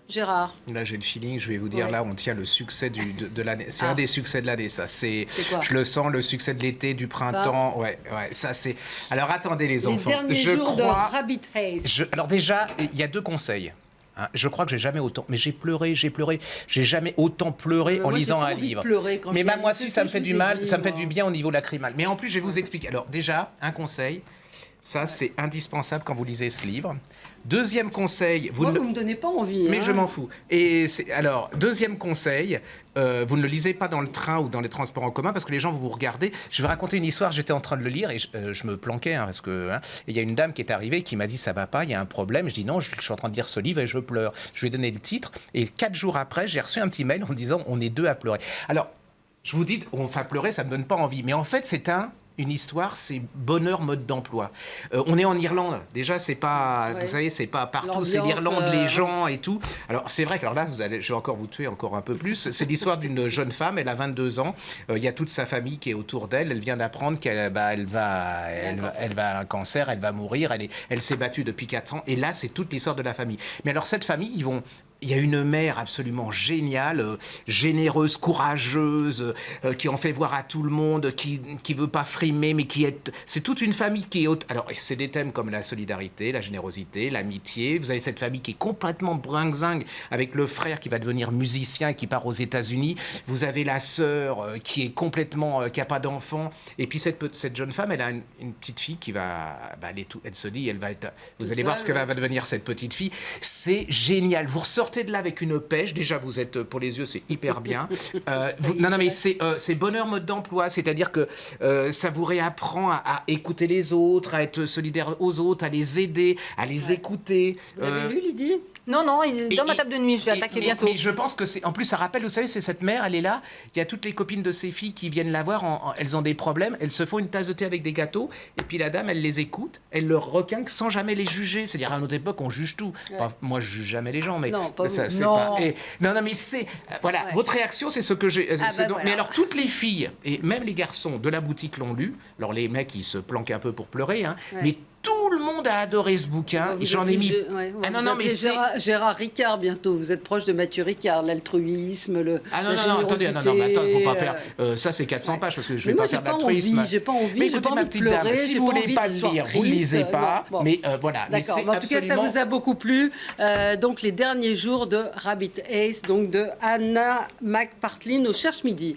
Gérard? Là, j'ai le feeling, je vais vous dire, Ouais. là, on tient le succès de l'année. C'est un des succès de l'année, ça. C'est quoi? Je le sens, le succès de l'été, du printemps. Ouais, ça, c'est... Alors, attendez, les enfants. Les derniers jours de Rabbit Haze. Alors, déjà, il y a 2 conseils. Hein, je crois que j'ai jamais autant... Mais j'ai pleuré. J'ai jamais autant pleuré en lisant un livre. Mais même moi aussi, ça me fait du mal, ça me fait du bien au niveau lacrymal. Mais en plus, je vais vous expliquer. Alors, déjà, un conseil... Ça, c'est indispensable quand vous lisez ce livre. Deuxième conseil... Vous me donnez pas envie. Mais hein. je m'en fous. Alors, deuxième conseil, vous ne le lisez pas dans le train ou dans les transports en commun parce que les gens vont vous regarder. Je vais raconter une histoire, j'étais en train de le lire et je me planquais parce que... et il y a une dame qui est arrivée qui m'a dit « ça va pas, il y a un problème ». Je dis « non, je suis en train de lire ce livre et je pleure ». Je lui ai donné le titre et 4 jours après, j'ai reçu un petit mail en me disant « on est 2 à pleurer ». Alors, je vous dis, enfin pleurer, ça me donne pas envie. Mais en fait, c'est une histoire, c'est bonheur mode d'emploi. On est en Irlande. Déjà, c'est pas, vous savez, c'est pas partout. C'est l'Irlande, les gens et tout. Alors, c'est vrai que alors là, je vais encore vous tuer encore un peu plus. C'est l'histoire d'une jeune femme. Elle a 22 ans. Il y a toute sa famille qui est autour d'elle. Elle vient d'apprendre qu'elle va un cancer. Elle va mourir. Elle s'est battue depuis 4 ans. Et là, c'est toute l'histoire de la famille. Mais alors, cette famille, il y a une mère absolument géniale, généreuse, courageuse, qui en fait voir à tout le monde, qui veut pas frimer, mais c'est toute une famille qui est haute. Alors, c'est des thèmes comme la solidarité, la générosité, l'amitié. Vous avez cette famille qui est complètement bringue-zingue avec le frère qui va devenir musicien et qui part aux États-Unis. Vous avez la sœur qui est complètement, qui a pas d'enfant. Et puis cette jeune femme, elle a une petite fille qui va, elle se dit, vous allez voir ce que va devenir cette petite fille. C'est génial. Vous ressortez de là avec une pêche. Déjà, vous êtes pour les yeux, c'est hyper bien. Non, mais c'est bonheur mode d'emploi. C'est-à-dire que ça vous réapprend à écouter les autres, à être solidaire aux autres, à les aider, à les écouter. Vous l'avez lu, Lydie? Non, il est dans ma table de nuit, je vais attaquer bientôt. Mais je pense que en plus, ça rappelle, vous savez, c'est cette mère, elle est là, il y a toutes les copines de ses filles qui viennent la voir, elles ont des problèmes, elles se font une tasse de thé avec des gâteaux, et puis la dame, elle les écoute, elle leur requinque sans jamais les juger. C'est-à-dire, à notre époque, on juge tout. Ouais. Enfin, moi, je juge jamais les gens, mais... Non, pas ça, vous. Non. Pas, non, mais c'est... Voilà, votre réaction, c'est ce que j'ai... Voilà. Mais alors, toutes les filles, et même les garçons de la boutique l'ont lu, alors les mecs, ils se planquent un peu pour pleurer, mais tout le monde a adoré ce bouquin. J'en ai mis... mais Gérard Ricard, bientôt. Vous êtes proche de Mathieu Ricard, l'altruisme, la générosité. Attendez, faut pas faire... ça, c'est 400 pages, parce que je vais pas faire d'altruisme. J'ai pas envie, mais écoutez, ma petite dame, si vous voulez pas le lire, vous ne le lisez pas. Mais voilà. D'accord, en tout cas, ça vous a beaucoup plu. Donc, les derniers jours de Rabbit Haze, donc de Anna McPartlin au Cherche Midi.